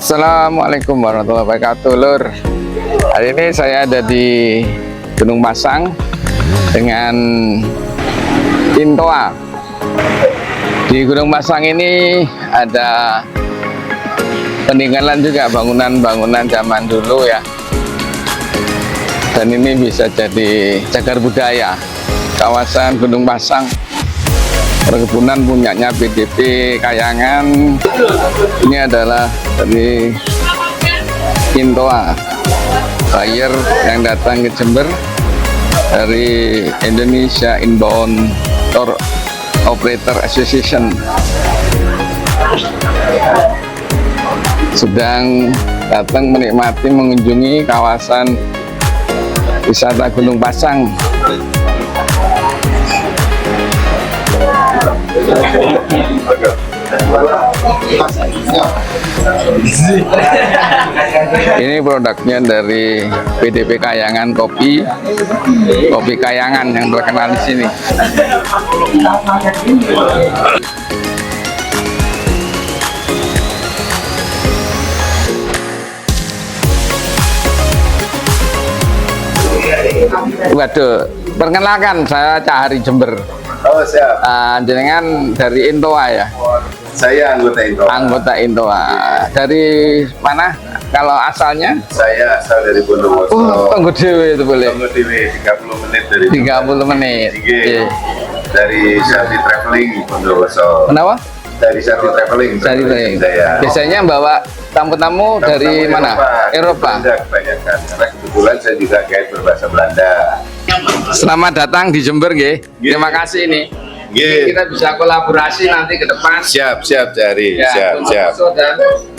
Assalamualaikum warahmatullahi wabarakatuh, Lur. Hari ini saya ada di Gunung Masang dengan Intoa. Di Gunung Masang ini ada peninggalan juga bangunan-bangunan zaman dulu ya. Dan ini bisa jadi cagar budaya kawasan Gunung Masang. Perkebunan punyanya PDP Kayangan. Ini adalah dari Intoa, buyer yang datang ke Jember dari Indonesia Inbound Tour Operator Association. Sedang datang menikmati mengunjungi kawasan wisata Gunung Pasang. Ini produknya dari PDP Kayangan Kopi Kayangan yang terkenal di sini. Waduh, perkenalkan saya Cahari Jember. Oh siap. Jenengan dari Intoa ya? Saya anggota Intoa. Anggota Intoa. Dari mana? Kalau asalnya? Saya asal dari Bondowoso. Tunggu dewe itu boleh. Tunggu dewe 30 menit dari 30 menit. Iya. Dari Sari Traveling Bondowoso. Kenapa? Dari Sari Traveling. Saya. Biasanya bawa tamu-tamu dari mana? Eropa. Belanda kebanyakan. Karena kebetulan saya juga guide berbahasa Belanda. Selamat datang di Jember, nggih. Terima kasih nih. Nggih. Kita bisa kolaborasi nanti ke depan. Siap, Cari. Ya, Siap. Dan,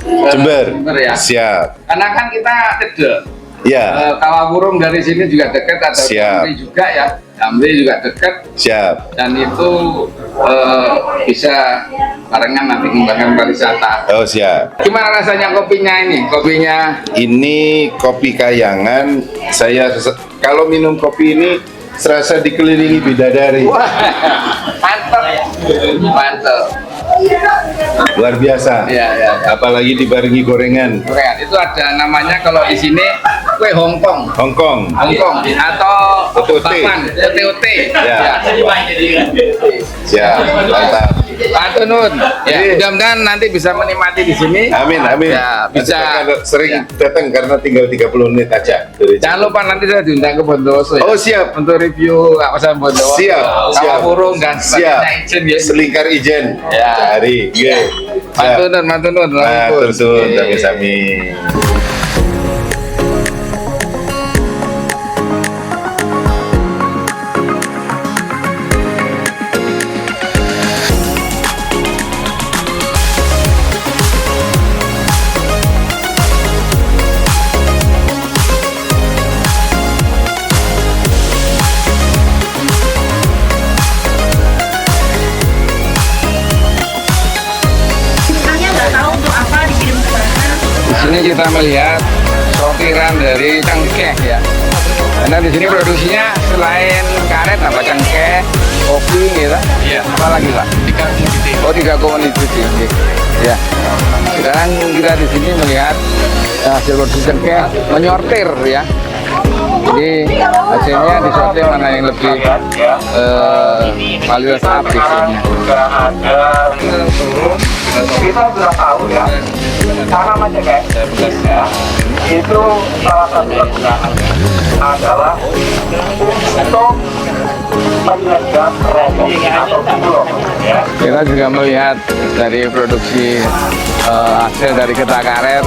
Jember. ya. Siap. Karena kan kita cedek. Ya. Kawawurung dari sini juga dekat, ada Jambi juga ya. Jambi juga dekat. Siap. Dan itu bisa barengan nanti mengembangkan pariwisata. Oh siap. Gimana rasanya kopinya ini? Kopinya Ini kopi Kayangan. Saya kalau minum kopi ini serasa dikelilingi bidadari. wah, mantap. Luar biasa. Ya. Apalagi dibarengi gorengan. Keren. Itu ada namanya kalau di sini kue Hongkong. Hongkong. Atau OTOT. OTOT. Ya. Siap. Mantap. Pak Tunun, ya, mudah-mudahan nanti bisa menikmati di sini. Amin. Ya, bisa. Saya sering datang karena tinggal 30 menit aja. Jangan lupa nanti saya diundang ke Bondowoso ya. Oh siap. Untuk review kawasan Bondowoso. Siap. Kawawurung dan Siap. izin ya. Selingkar ijen. Ya. Hari. Mantunun. Matur suwun sami-sami. Di sini kita melihat sortiran dari cengkeh ya. Karena di sini produksinya selain karet apa cengkeh, kopi gitu. Iya. Apa lagi Pak? 3 komoditi. Oh 3 komoditi. Ya. Sekarang kita di sini melihat hasil produksi cengkeh menyortir ya. Jadi hasilnya disortir mana yang lebih kualitas habisnya. Kita sudah tahu ya, cara mencegah ya, itu salah satu kegunaannya adalah untuk menyegah rokok atau bulog ya. Kita juga melihat dari produksi hasil dari getah karet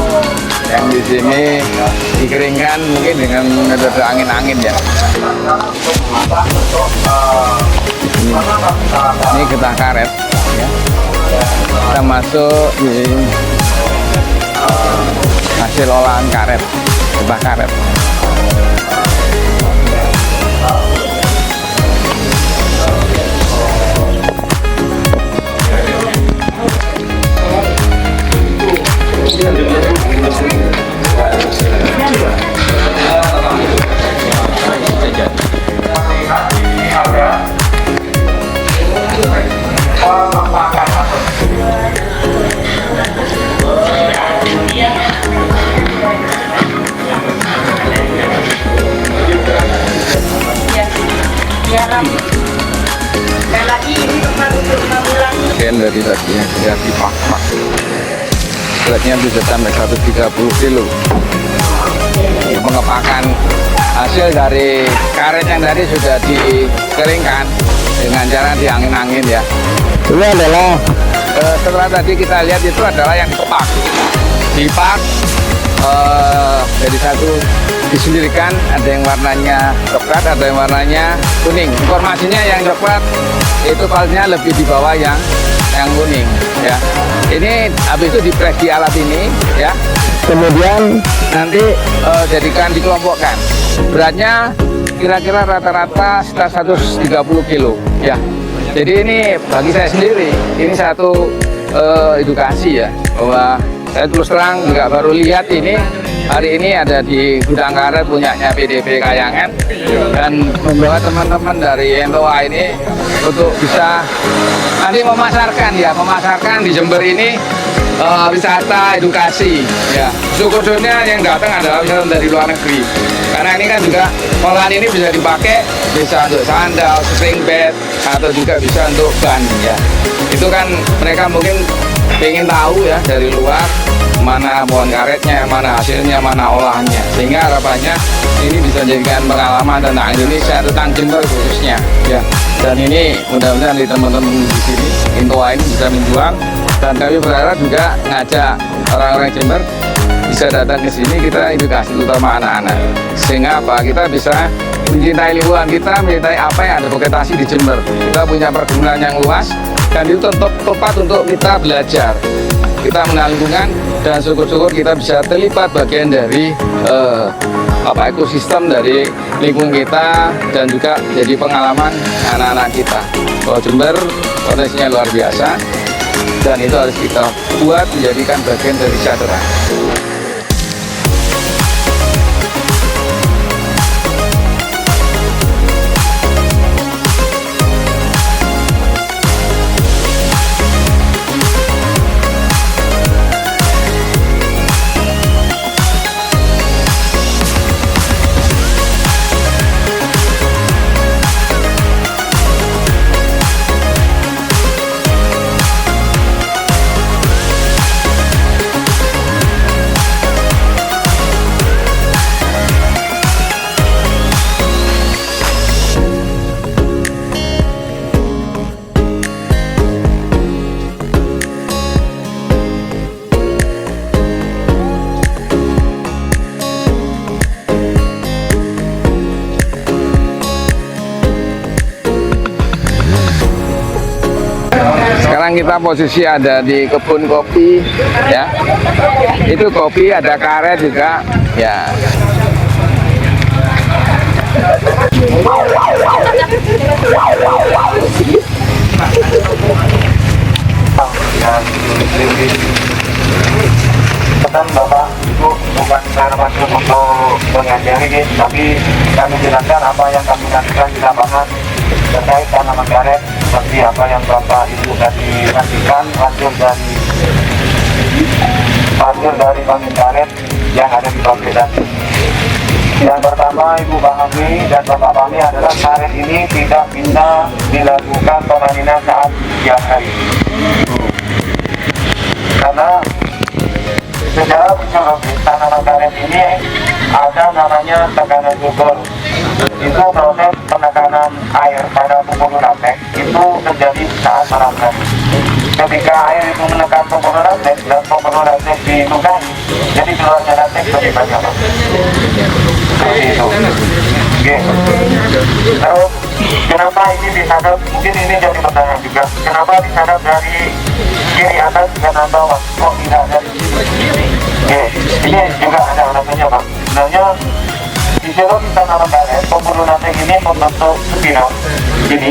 yang di sini dikeringkan mungkin dengan metode angin-angin ya. Ini getah karet ya. Kita masuk di hasil olahan karet, getah karet. Pemanfaatan dari tadi ya dipak-pak. Beratnya bisa sampai 130 kilo. Pengepakan hasil dari karet yang tadi sudah dikeringkan dengan cara diangin-angin ya. Ini adalah Setelah tadi kita lihat itu adalah yang dipak jadi satu disendirikan, ada yang warnanya coklat, ada yang warnanya kuning. Informasinya yang coklat itu palsnya lebih di bawah yang kuning ya. Ini habis itu dipres di alat ini ya, kemudian nanti jadikan dikelompokkan. Beratnya kira-kira rata-rata sekitar 130 kilo ya. Jadi ini bagi saya sendiri ini satu edukasi ya, bahwa saya terus terang juga baru lihat ini hari ini ada di gudang karet punyanya PDP Kayangan, dan membawa teman-teman dari NTOA ini untuk bisa nanti memasarkan di Jember ini wisata edukasi ya. Syukur-syukurnya yang datang adalah wisatawan dari luar negeri, karena ini kan juga olahan ini bisa dipakai, bisa untuk sandal, string bed, atau juga bisa untuk ban ya. Itu kan mereka mungkin ingin tahu ya dari luar mana pohon karetnya, mana hasilnya, mana olahannya, sehingga harapannya ini bisa jadikan pengalaman tentang Indonesia, tentang Jember khususnya ya. Dan ini mudah-mudahan di teman-teman di sini NTOA ini bisa menjual, dan kami berharap juga ngajak orang-orang Jember bisa datang ke sini, kita edukasi terutama anak-anak, sehingga apa, kita bisa mencintai lingkungan kita, mencintai apa yang ada vegetasi di Jember. Kita punya perkebunan yang luas, dan itu tepat untuk kita belajar, kita mengenal lingkungan, dan syukur-syukur kita bisa terlibat bagian dari ekosistem dari lingkungan kita, dan juga jadi pengalaman anak-anak kita bahwa Jember potensinya luar biasa, dan itu harus kita buat menjadikan bagian dari wisata. Sekarang kita posisi ada di kebun kopi ya. Itu kopi, ada karet juga ya. Pesan Bapak Ibu, bukan saya masuk untuk mengajari, tapi kami jelaskan apa yang kami lakukan di lapangan terkait tanaman karet, seperti apa yang Bapak Ibu tadi nantikan hasil dari panen karet yang ada di pabrik tadi. Yang pertama, Ibu pahami dan Bapak pahami adalah karet ini tidak bisa dilakukan pemanenan saat siang hari, karena secara fisiologis tanaman karet ini ada namanya tekanan subur. Itu proses penekanan air pada pembuluh latex itu terjadi saat merambat. Ketika air itu menekan pembuluh latex dan pembuluh latex dilukai, jadi keluarnya latex lebih banyak. Seperti itu. Oke. Terus kenapa ini disadap? Mungkin ini jadi pertanyaan juga. Kenapa disadap dari kiri atas kanan bawah? Kok tidak dari Oke, ini juga ada alasannya Pak. Sebenarnya fisiologi tanaman karet, pembuluh latex ini membentuk spiral ini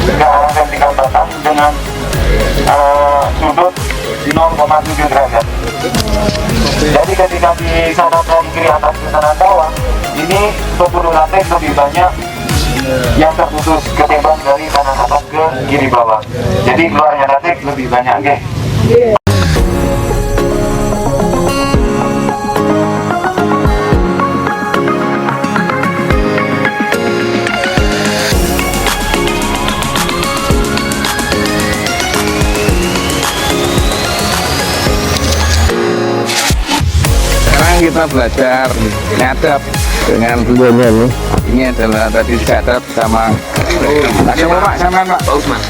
ke arah vertikal batang dengan sudut 0,7 derajat. Jadi ketika disadap dari kiri atas ke kanan bawah, ini pembuluh latex lebih banyak yang terputus ketimbang dari kanan atas ke kiri bawah. Jadi keluarnya latex lebih banyak, oke? kita belajar ngadap dengan ini adalah tadi disadap sama Pak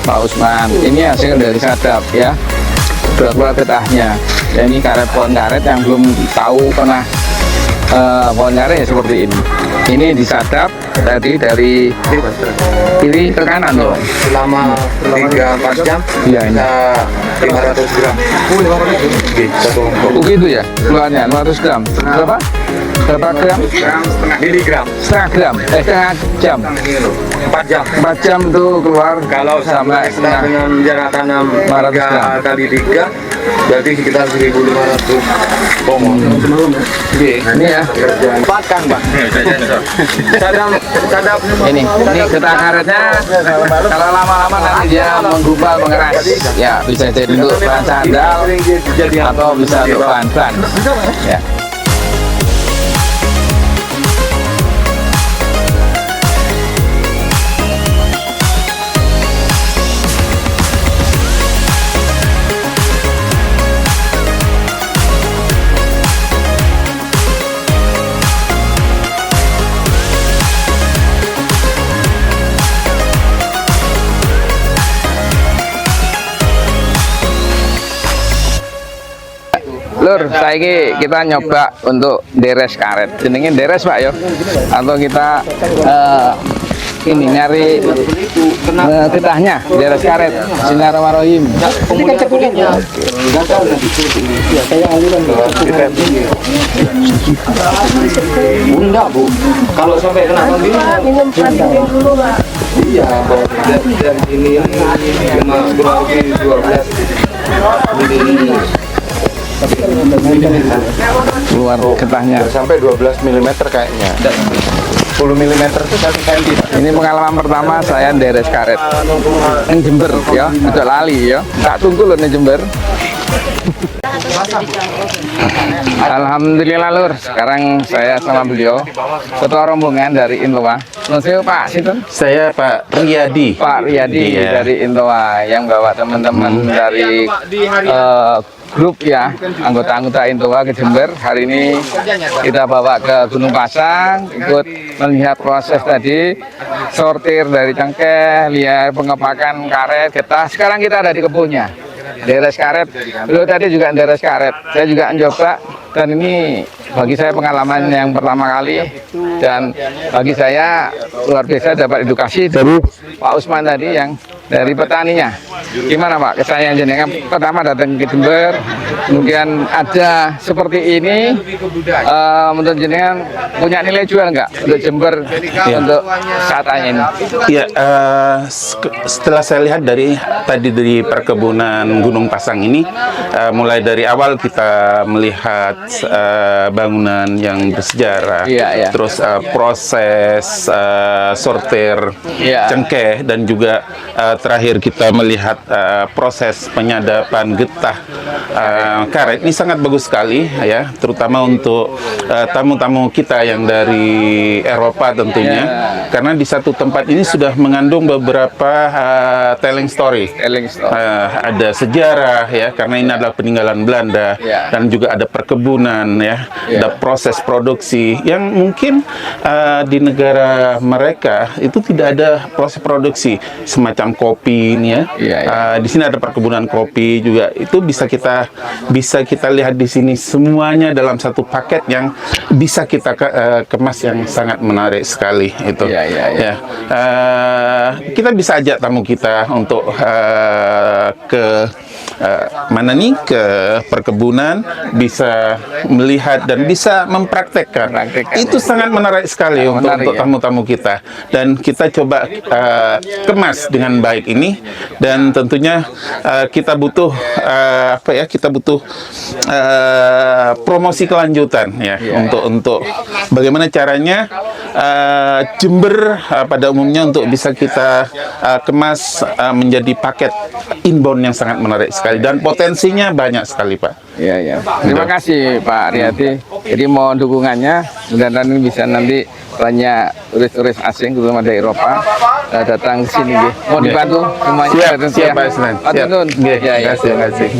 Pak Usman. Ini hasil dari sadap ya. Berapa getahnya. Dan ini karet pohon karet yang belum tahu pernah pohon karet ya seperti ini. Ini disadap tadi dari kiri ke kanan loh. Selama 3-4 jam Iya ini. bisa 500 gram. Oh gitu ya, keluarnya 500 gram. Berapa? Berapa gram? Miligram. Setengah gram. Setengah jam. 4 jam. 4 jam tuh keluar. Kalau sama sampai ekstra dengan jarak tanam 500 gram. 3 kali 3 berarti sekitar 1.500 pohon. Ini ya. Patkan, Pak. Sadap Ini getah karetnya kalau lama-lama nanti dia menggumpal mengeras. Ya bisa jadi untuk bahan sandal atau bisa untuk bahan-bahan. Ya. Lur, saiki kita nyoba untuk deres karet. Jenenge deres Pak yo. Atau kita ini nyari getahnya deres karet. Bismillahirrahmanirrahim. ini kan cekulingnya. Enggak, Bu. Kalau sampai kena begini iya, dari sini cuma kurang lebih 12 Keluar getahnya. Sampai 12 mm kayaknya. 10 mm itu 1 cm. Ini pengalaman pertama saya deres karet. Ini Jember ya, aja lali ya. Tak tunggu loh nih Jember. Alhamdulillah Lur, sekarang saya sama beliau ketua rombongan dari Inloa. Maksudnya Pak Sinten? Saya Pak Riyadi. Pak Riyadi Iya. dari Inloa yang bawa teman-teman dari grup ya, anggota-anggota Inloa ke Jember. Hari ini kita bawa ke Gunung Pasang, ikut melihat proses tadi sortir dari cengkeh, lihat pengepakan karet, getah. Sekarang kita ada di kebunnya. Deres karet, beliau tadi juga deres karet. Saya juga mencoba dan ini bagi saya pengalaman yang pertama kali dan bagi saya luar biasa dapat edukasi dari Pak Usman tadi yang dari petaninya. Gimana Pak kesannya jenengan pertama datang ke Jember, kemudian ada seperti ini, menurut jenengan punya nilai jual nggak untuk Jember untuk saat ini? Ya, setelah saya lihat tadi dari perkebunan Gunung Pasang ini, mulai dari awal kita melihat bangunan yang bersejarah, Iya. terus proses sortir Iya. cengkeh dan juga terakhir kita melihat proses penyadapan getah karet ini sangat bagus sekali ya, terutama untuk tamu-tamu kita yang dari Eropa tentunya, karena di satu tempat ini sudah mengandung beberapa telling story. Ada sejarah ya, karena ini adalah peninggalan Belanda, dan juga ada perkebunan ya, ada proses produksi yang mungkin di negara mereka itu tidak ada proses produksi semacam kopi ini ya. Di sini ada perkebunan kopi juga, itu bisa kita lihat di sini semuanya dalam satu paket yang bisa kita kemas yang sangat menarik sekali itu. Ya. Kita bisa ajak tamu kita untuk ke mana nih, ke perkebunan, bisa melihat dan bisa mempraktekkan. Itu sangat menarik sekali untuk tamu-tamu kita, dan kita coba kemas dengan baik ini, dan tentunya kita butuh kita butuh promosi kelanjutan ya, untuk bagaimana caranya Jember pada umumnya untuk bisa kita kemas menjadi paket inbound yang sangat menarik sekali, dan potensinya banyak sekali Pak. Iya. Terima kasih Pak Riyadi. Jadi mohon dukungannya, mudah-mudahan ini bisa nanti banyak turis-turis asing terutama dari Eropa datang ke sini. Mau dibantu semuanya. Siap Pak Isnan. Siap. Terima kasih.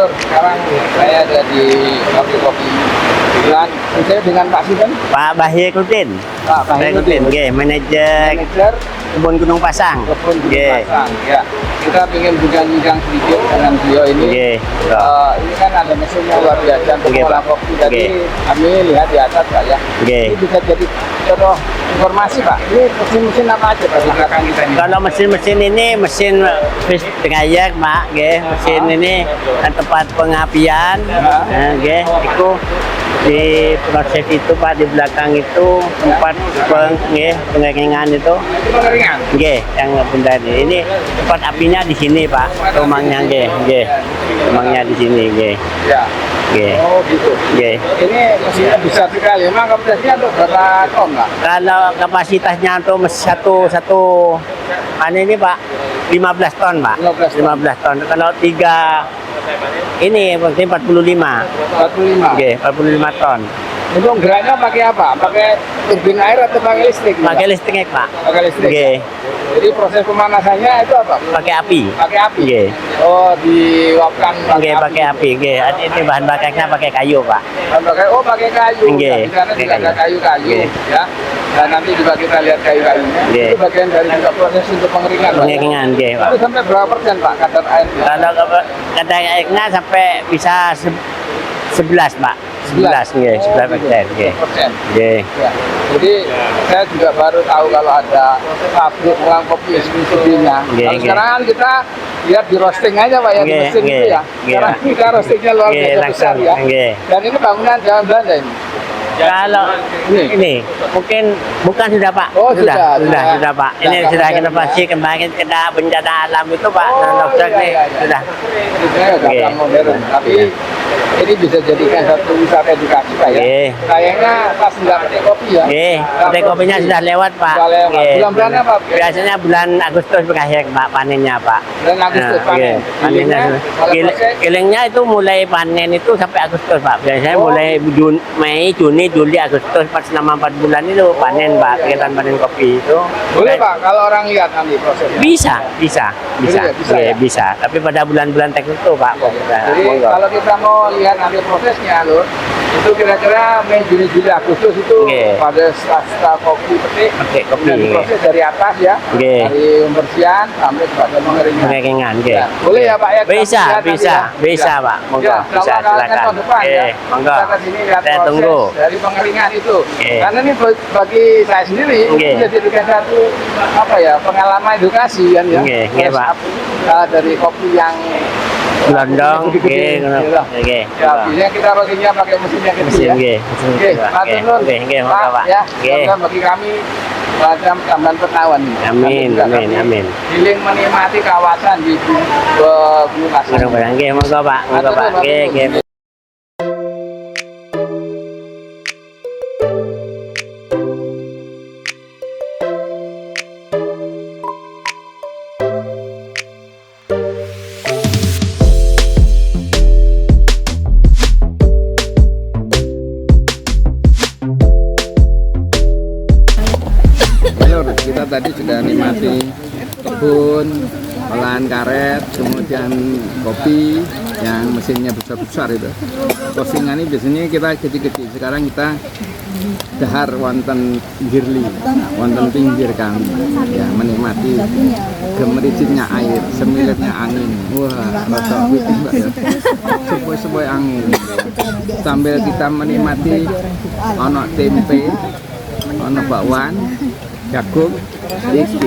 Lur, sekarang saya ada di kopi-kopi dengan Pak Sinten. Pak Bahyekuddin. Pak Bahyekuddin, nggih, manajer Manajer Kebun Gunung Pasang. Kebun Gunung Nggih. Pasang. Ya, kita ingin bincang sedikit dengan beliau ini. Nggih. Ini kan ada mesinnya luar biasa untuk Nggih, olah Pak. kopi. Jadi Nggih. kami lihat di atas Pak ya. Nggih. Ini bisa jadi contoh informasi Pak. Ini mesin-mesin apa aja Pak di belakang kita ini? Kalau mesin-mesin ini mesin fish dryer, Pak, nggih. Mesin ini tempat pengapian, nggih. Itu di proses itu Pak, di belakang itu tempat pengeringan itu. Itu pengeringan. Nggih, yang benda ini tempat apinya di sini Pak, rumahnya nggih, nggih. Rumahnya di sini nggih. Ya. Nggih. Oh gitu. Nggih. Ini mesinnya besar sekali. Emang kapasitasnya untuk berapa ton Pak? Kalau kapasitasnya untuk satu ini Pak 15 ton Pak. 15 ton. 15 ton. Kalau 3 ini berarti 45. 45. Nggih, 45 ton. Untuk geraknya pakai apa? Pakai turbin air atau pakai listrik? Pakai listrik Pak. Pakai listrik. Nggih. Jadi proses pemanasannya itu apa? Pakai api. Pakai api. Nggih. Oh, diuapkan Nggih, pakai api. Nggih. Ini bahan bakarnya pakai kayu Pak. Pakai kayu. Nggih, Di sana pakai juga ada kayu. kayu-kayu, Nggih. ya. Dan nanti juga kita lihat kayu-kayunya. Nggih. Itu bagian dari juga proses untuk pengeringan. Pak. Pengeringan nggih Pak. Itu sampai berapa persen Pak kadar airnya? Kalau kadar airnya sampai bisa 11 Pak. 11 nggih, 11%. Nggih. Persen. Nggih. Ya. Jadi saya juga baru tahu kalau ada pabrik ulang kopi sebelumnya. Nggih, Kalau nggih. sekarang kan kita lihat di roasting aja Pak ya, di Nggih, mesin itu nggih, ya. nggih. Sekarang kita roastingnya luar Nggih, biasa besar langsung, ya. nggih. Dan ini bangunan zaman Belanda ini. Kalau ini mungkin bukan sudah Pak. Oh, sudah Pak. Ini sudah renovasi kemarin kena bencana alam itu Pak. Longsor nih sudah. Ini sebenarnya Nggih. udah modern, tapi ini bisa jadikan satu wisata edukasi Pak ya. Nggih. Sayangnya pas nggak petik kopi ya. Nggih, kedai kopinya sudah lewat Pak. Sudah lewat. Nggih. Bulan-bulan apa? Biasanya bulan Agustus berakhir Pak panennya Pak. Bulan Agustus Nah, panen. nggih, panennya. Kalau proses Kilingnya itu mulai panen itu sampai Agustus Pak. Biasanya Oh. mulai Mei, Juni, Juli, Agustus pas selama 4 bulan itu panen Pak. Kegiatan panen kopi itu. boleh Pak kalau orang lihat nanti prosesnya. Bisa. Bisa, Nggih, ya? bisa. Tapi pada bulan-bulan tertentu Pak. Jadi Monggo. kalau kita mau lihat nanti prosesnya Lur, itu kira-kira Mei, Juni, Juli, Agustus itu Nggih. pada setelah kopi petik Petik kopi, dan nggih. proses dari atas ya, Nggih. dari pembersihan sampai kepada pengeringan. Pengeringan, nggih. Ya, boleh ya Pak ya? kita Bisa, lihat nanti bisa, ya? bisa Ya. Pak. Monggo, Ya, bisa kalau kalian silakan. tahun depan ya, Nggih, monggo. kita ke sini lihat Saya proses tunggu. dari pengeringan itu. Nggih. Karena ini bagi saya sendiri Nggih. bisa dijadikan satu apa ya pengalaman edukasi kan ya. Nggih, nggih, Proses Pak. dari kopi yang Blondong, gede-gede, nggih, gitu lah. nggih. Ya, biasanya kita roastingnya pakai mesin yang kecil Mesin, ya. nggih. Mesin Oke, kecil, Pak. matur nuwun. Nggih, monggo, Pak. Ya, Nggih. semoga bagi kami macam tambahan pengetahuan. Amin, Nanti juga amin, kami amin. Healing menikmati kawasan di Gunung Pasang. Mudah-mudahan nggih, monggo Pak. Monggo Matur Pak. nuwun, Nggih, matur nuwun. nggih. Lur, kita tadi sudah nikmati kebun, olahan karet, kemudian kopi yang mesinnya besar-besar itu. Roastingan ini biasanya kita kecil-kecil. Sekarang kita dahar wonten girli, wonten pinggir kami, ya menikmati gemericitnya air, semilitnya angin. Wah, rasa putih Mbak ya. Sepoi-sepoi angin. Sambil kita menikmati ono tempe, ono bakwan, jagung, iki.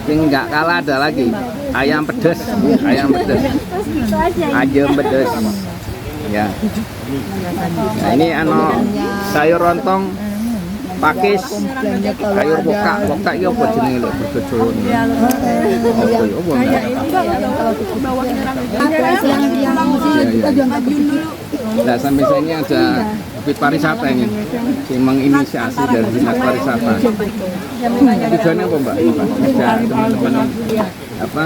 Sing nggak kalah ada lagi ayam pedes, ayam pedes. Ya. Nah, ini sayur lontong pakis, sayur bokak iki apa jenenge lho berjojo. Nah, sampai saya ini ada bukit pariwisata ini, yang menginisiasi dari dinas pariwisata. Tujuannya apa Mbak? Ini Pak, ngajak teman-teman apa?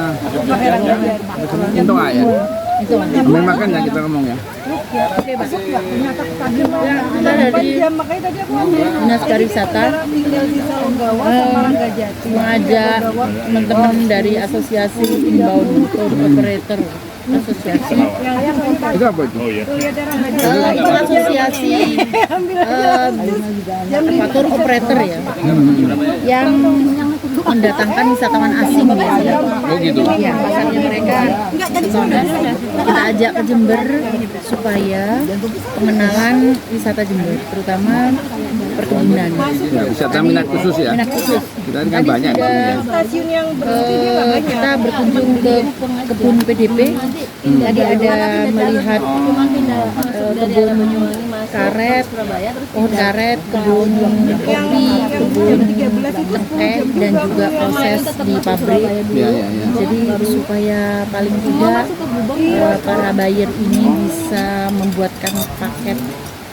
Untung ya. Memang kan yang kita ngomong ya. Kita dari Dinas Pariwisata mengajak teman-teman dari Asosiasi Inbound Tour Operator asosiasi. Itu apa itu? Itu asosiasi tour operator ya, yang mendatangkan wisatawan asing biasanya. Oh gitu. Ya, pasarnya mereka kita ajak ke Jember supaya pengenalan wisata Jember, terutama perkebunan. Ya, wisata minat khusus ya. Minat khusus. Kita kan banyak di sini ya. Kita berkunjung ke kebun PDP. Tadi ada melihat kebun karet, pohon karet, kebun kopi, kebun teh, dan juga proses di pabrik. Ya, ya, ya. Jadi supaya paling tidak para buyer ini bisa membuatkan paket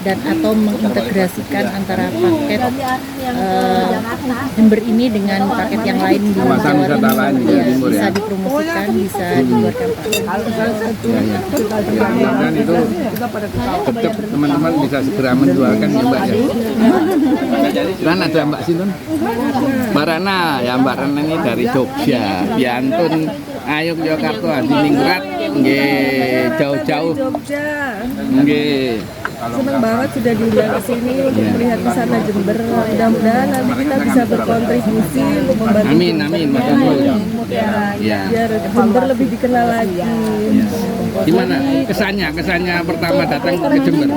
dan atau mengintegrasikan antara paket Jember ini dengan paket yang lain di Kawasan Jawa wisata lain di Ya, Timur bisa ya. dipromosikan, bisa dibuatkan paket. Ya, ya. Mudah-mudahan itu tetap teman-teman bisa segera menjualkan ya Mbak ya. Dan ada Mbak Sinun. Mbak Rana, ya Mbak Rana ini dari Jogja. Biantun, ayo ke Yogyakarta, di Ningrat, nggih jauh-jauh. Jogja. Nggih. Seneng banget sudah diundang ke sini untuk melihat wisata Jember. Mudah-mudahan nanti kita bisa berkontribusi untuk membantu Amin, amin, Mas Abdul. Ya. biar Jember lebih dikenal lagi. Gimana kesannya pertama datang ke Jember?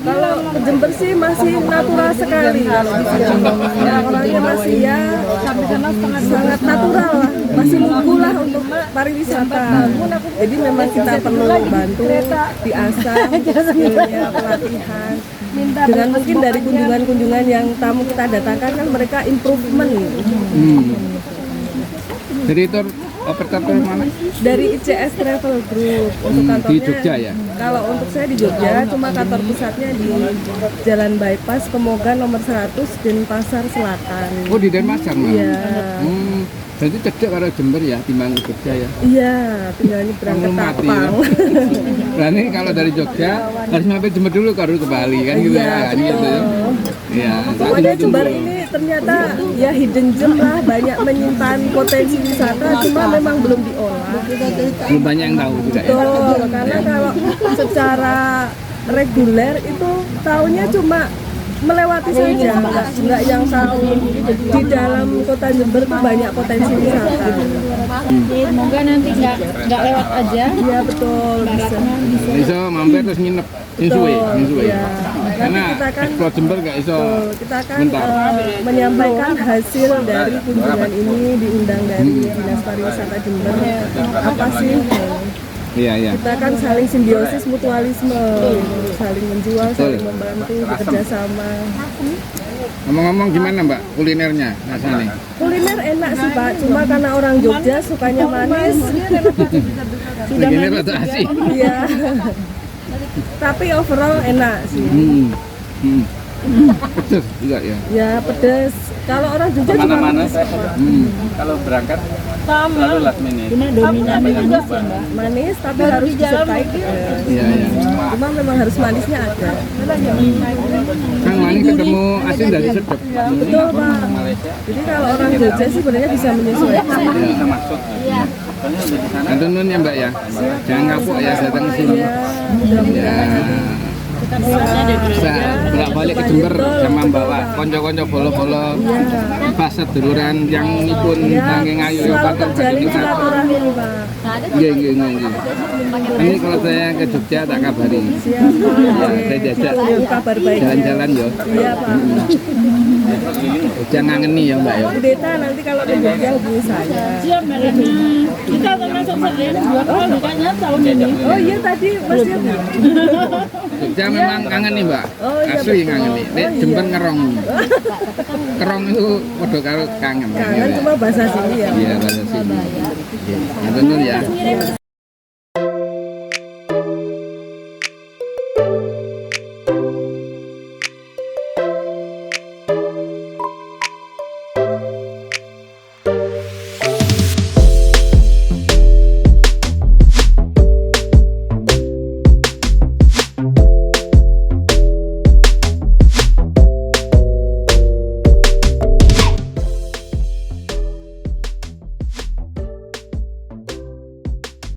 Kalau ke Jember sih masih natural sekali. Kalau di sini orang-orangnya masih ya sangat natural lah, masih lugu lah untuk pariwisata. Jadi memang kita perlu bantu diasah skillnya, pelatihan. Dengan mungkin dari kunjungan-kunjungan yang tamu kita datangkan kan mereka improvement gitu. Jadi itu operator mana? Dari ICS Travel Group untuk kantornya Di Jogja ya? Kalau untuk saya di Jogja, cuma kantor pusatnya di Jalan Bypass Pemogan nomor 100 Denpasar Selatan. Oh di Denpasar Mas? Iya. Jadi cedek karo Jember ya, timbang ke Jogja ya. Iya, tinggal ini berangkat Mati ya. Tapang. Berarti kalau dari Jogja harus mampir Jember dulu baru ke Bali kan gitu ya? Kan gitu ya. Iya. Pokoknya Jember ini ternyata ya hidden gem lah, banyak menyimpan potensi wisata, cuma memang belum diolah. Belum banyak yang tahu juga ya. Betul, karena kalau secara reguler itu tahunya cuma melewati saja, nggak yang tahu di dalam kota Jember tuh banyak potensi wisata. Semoga nanti nggak lewat aja. Iya betul, bisa. Iso mampir terus nginep insuwe. Iya. Karena Nanti kita kan eksplor Jember gak iso kita akan bentar. menyampaikan hasil dari kunjungan ini, diundang dari Dinas Pariwisata Jember. Apa sih? Iya, iya. Kita kan saling simbiosis, mutualisme, saling menjual, saling membantu, bekerja sama. Ngomong-ngomong gimana Mbak kulinernya rasanya? Kuliner enak sih Pak, cuma karena orang Jogja sukanya manis. Sudah Begini manis rada juga. asik. Iya. Tapi overall enak sih. Pedes juga ya. Ya pedes. Kalau orang Jogja cuma manis. Kalau berangkat Sama. selalu last minute. Ini dominan manis ya Mbak. Manis tapi harus disertai. Iya, iya. Cuma memang harus manisnya ada. Kan manis ketemu asin dari sedap. Betul Pak. Jadi kalau orang Jogja sih sebenarnya bisa menyesuaikan. Bisa masuk. Nun ya Mbak ya. Jangan kapok ya datang ke sini. Ya. Bisa bolak-balik ke Jember sama bawa konco-konco bolo-bolo pas seduluran yang nipun nanging ayu Selalu Yogyakarta terjalin silaturahmi Pak. Nggih, nggih, nggih. Ini kalau saya ke Jogja tak kabari. Siap Pak. Ya, saya jajak Tunggu kabar baik. jalan-jalan yo. Iya Pak. Jogja ngangeni ya Mbak ya. Deta nanti kalau ke Jogja hubungi saya. Siap Mbak Rena. Kita termasuk sering dua kali kayaknya tahun ini. Oh iya tadi Mas Yud. Jogja memang kangen nih Mbak. Oh, iya, Asli betul. kangen nih. Nek Jember ngerong. Kerong itu padha karo kangen. Kangen cuma bahasa sini ya. Iya, bahasa sini. Iya, ya.